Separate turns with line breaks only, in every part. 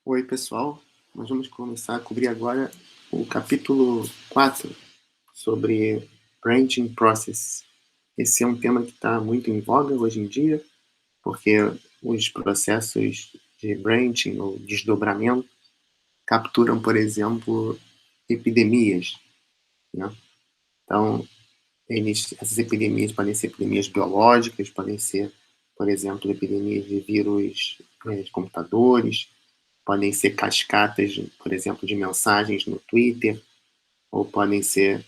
Oi, pessoal. Nós vamos começar a cobrir agora o capítulo 4 sobre Branching Process. Esse é um tema que está muito em voga hoje em dia, porque os processos de branching ou desdobramento capturam, por exemplo, epidemias, né? Então, essas epidemias podem ser epidemias biológicas, podem ser, por exemplo, epidemias de vírus de computadores, podem ser cascatas, por exemplo, de mensagens no Twitter, ou podem ser,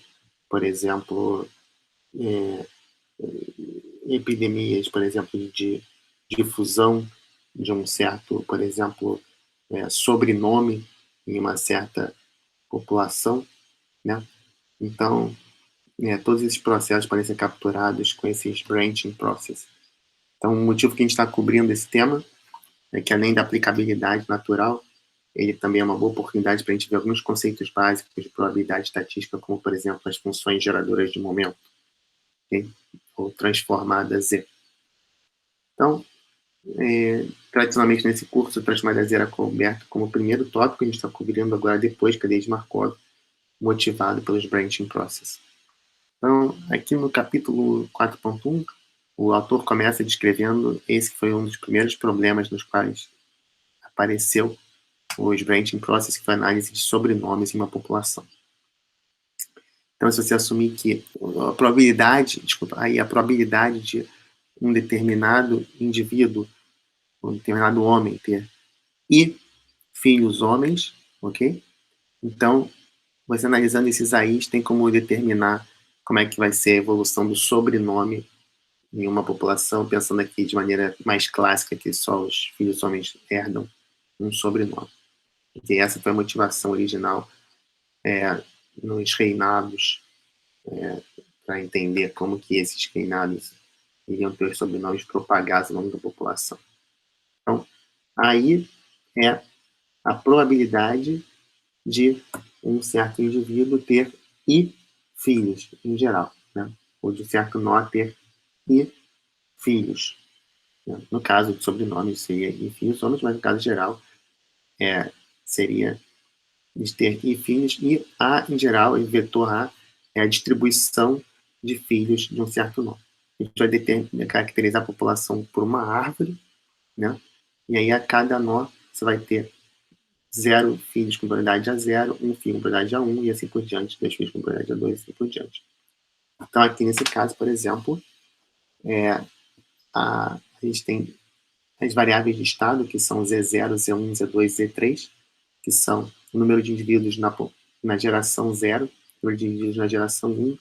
por exemplo, epidemias, por exemplo, de difusão de um certo, por exemplo, sobrenome em uma certa população, né? Então, todos esses processos podem ser capturados com esses branching process. Então, o motivo que a gente está cobrindo esse tema é que, além da aplicabilidade natural, ele também é uma boa oportunidade para a gente ver alguns conceitos básicos de probabilidade estatística, como, por exemplo, as funções geradoras de momento, okay? Ou transformada Z. Então, tradicionalmente nesse curso, transformada Z era coberto como o primeiro tópico, a gente está cobrindo agora depois, que a Deise Markov, motivado pelos branching process. Então, aqui no capítulo 4.1, o autor começa descrevendo esse que foi um dos primeiros problemas nos quais apareceu os branching process, que foi a análise de sobrenomes em uma população. Então, se você assumir que a probabilidade de um determinado indivíduo, um determinado homem ter filhos homens, ok? Então, você analisando esses AIs, tem como determinar como é que vai ser a evolução do sobrenome em uma população, pensando aqui de maneira mais clássica, que só os filhos homens herdam um sobrenome. E essa foi a motivação original nos reinados, para entender como que esses reinados iriam ter sobrenomes propagados ao longo da população. Então, aí é a probabilidade de um certo indivíduo ter filhos, em geral, né? Ou de certo nó ter filhos. Né? No caso de sobrenomes seria filhos homens, mas no caso geral seria de ter filhos, e A, em geral, em vetor A, é a distribuição de filhos de um certo nó. A gente vai caracterizar a população por uma árvore, né? E aí a cada nó você vai ter 0 filhos com probabilidade a 0, 1 filho com probabilidade a 1 e assim por diante, 2 filhos com probabilidade a 2 e assim por diante. Então aqui nesse caso, por exemplo, a gente tem as variáveis de estado, que são Z0, Z1, Z2, Z3, que são o número de indivíduos na geração 0, número de indivíduos na geração 1,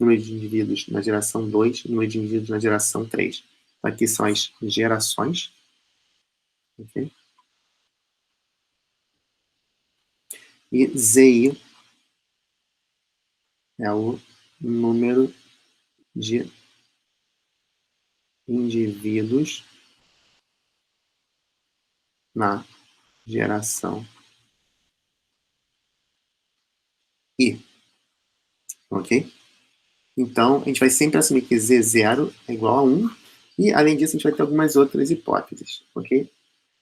número de indivíduos na geração 2, número de indivíduos na geração 3. Então, aqui são as gerações. Okay? E ZI é o número de indivíduos na geração I. Ok? Então, a gente vai sempre assumir que Z0 é igual a 1, e, além disso, a gente vai ter algumas outras hipóteses, ok?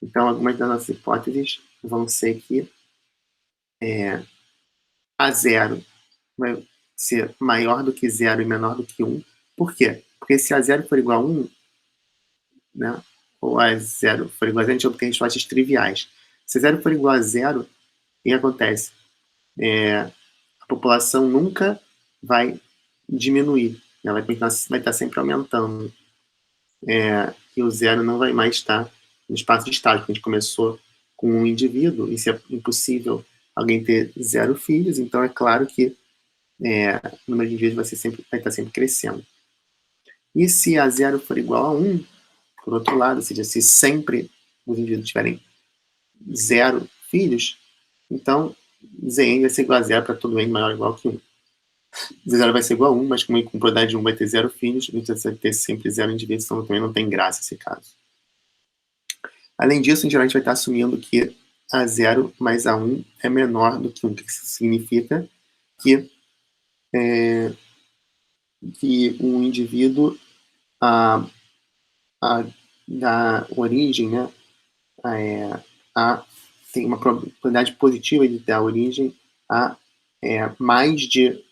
Então, algumas das nossas hipóteses vão ser que A0 vai ser maior do que 0 e menor do que 1. Por quê? Porque se A0 for igual a 1, né, ou A0 for igual a 0, a gente obtém respostas triviais. Se 0 for igual a 0, o que acontece? A população nunca vai diminuir, ela vai estar sempre aumentando. E o 0 não vai mais estar no espaço de estágio, porque a gente começou com um indivíduo, e se é impossível alguém ter 0 filhos, então é claro que o número de indivíduos vai estar sempre crescendo. E se a 0 for igual a 1, por outro lado, ou seja, se sempre os indivíduos tiverem 0 filhos, então Zn vai ser igual a 0 para todo n maior ou igual que 1. Z0 vai ser igual a 1, mas como com probabilidade de 1 vai ter 0 filhos, a gente vai ter sempre 0 indivíduos, então também não tem graça esse caso. Além disso, em geral, a gente vai estar assumindo que A0 mais A1 é menor do que 1. O que isso significa? Que um indivíduo da origem, né, a tem uma probabilidade positiva de dar origem a mais de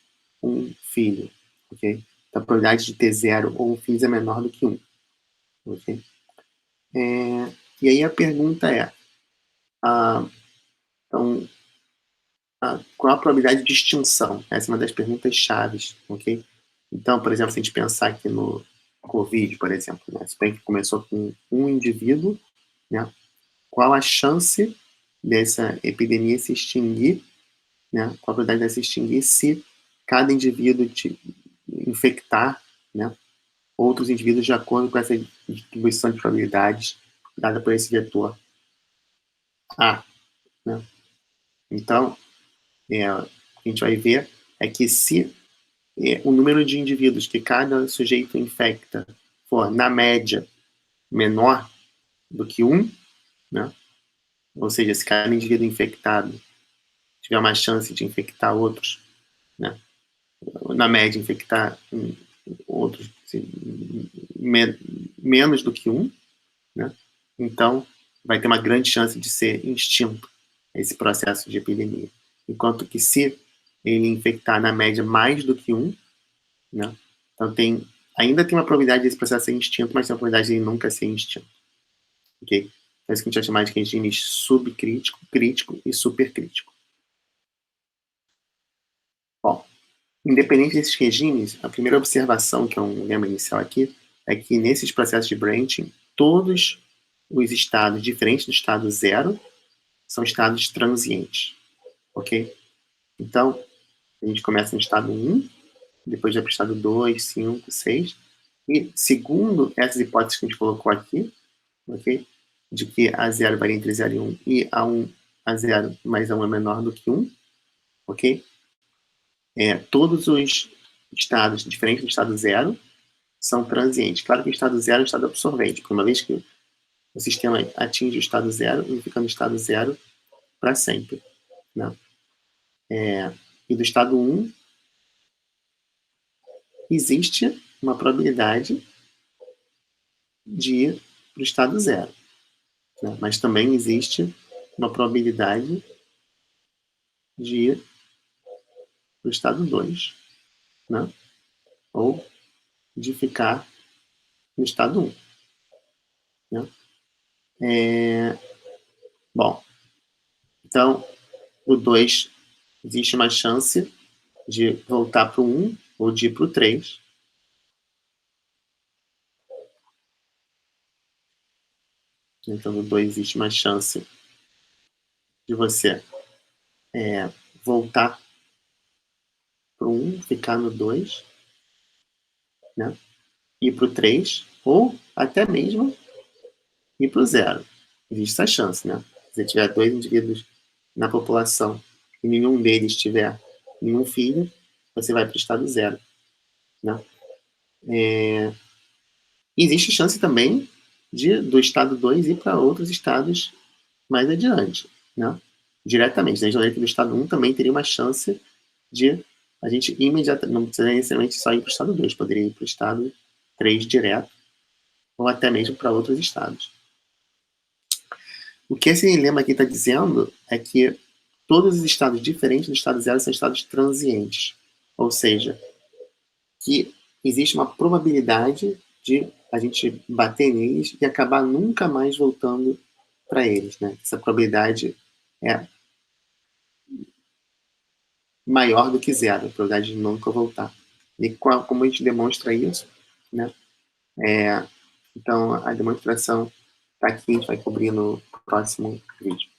um filho, ok? Então, a probabilidade de ter 0 ou 1 filho é menor do que 1, ok? E aí a pergunta é, então, qual a probabilidade de extinção? Essa é uma das perguntas chaves, ok? Então, por exemplo, se a gente pensar aqui no Covid, por exemplo, né? Se bem que começou com um indivíduo, né? Qual a chance dessa epidemia se extinguir, né? Qual a probabilidade de se extinguir se cada indivíduo infectar, né? Outros indivíduos de acordo com essa distribuição de probabilidades dada por esse vetor A, né? Então, o que a gente vai ver é que se o número de indivíduos que cada sujeito infecta for, na média, menor do que 1, né? Ou seja, se cada indivíduo infectado tiver uma chance de infectar outros, né? Na média, infectar outros assim, menos do que 1, né? Então, vai ter uma grande chance de ser extinto esse processo de epidemia. Enquanto que se ele infectar na média mais do que 1, né? Então ainda tem uma probabilidade desse processo ser extinto, mas tem uma probabilidade de ele nunca ser extinto. Ok? É isso que a gente vai chamar de regimes subcrítico, crítico e supercrítico. Bom, independente desses regimes, a primeira observação, que é um lema inicial aqui, é que nesses processos de branching, todos os estados diferentes do estado 0 são estados transientes. Ok? Então, a gente começa no estado 1, depois vai para o estado 2, 5, 6, e segundo essas hipóteses que a gente colocou aqui, ok? De que A0 varia entre 0 e 1 e A0 mais A1 é menor do que 1, ok? Todos os estados diferentes do estado 0 são transientes. Claro que o estado 0 é o estado absorvente, porque uma vez que o sistema atinge o estado 0, ele fica no estado 0 para sempre, né? E do estado 1, existe uma probabilidade de ir para o estado 0, né? Mas também existe uma probabilidade de ir para o estado 2, né? Ou de ficar no estado 1. Né? Bom, então, o 2, existe uma chance de voltar para o 1 ou de ir para o 3. Então, no 2 existe uma chance de você voltar para o 1, ficar no 2, né? Ir para o 3, ou até mesmo ir para o 0. Existe essa chance, né? Se você tiver 2 indivíduos na população e nenhum deles tiver nenhum filho, você vai para o estado 0, né? Existe chance também do estado 2 ir para outros estados mais adiante, né? Diretamente. Né? Que do estado 1 também teria uma chance de a gente imediatamente, não precisa necessariamente só ir para o estado 2, poderia ir para o estado 3 direto, ou até mesmo para outros estados. O que esse lema aqui está dizendo é que todos os estados diferentes do estado 0 são estados transientes. Ou seja, que existe uma probabilidade de a gente bater neles e acabar nunca mais voltando para eles. Né? Essa probabilidade é maior do que 0, a probabilidade de nunca voltar. E como a gente demonstra isso? Né? Então, a demonstração está aqui, a gente vai cobrir no próximo vídeo.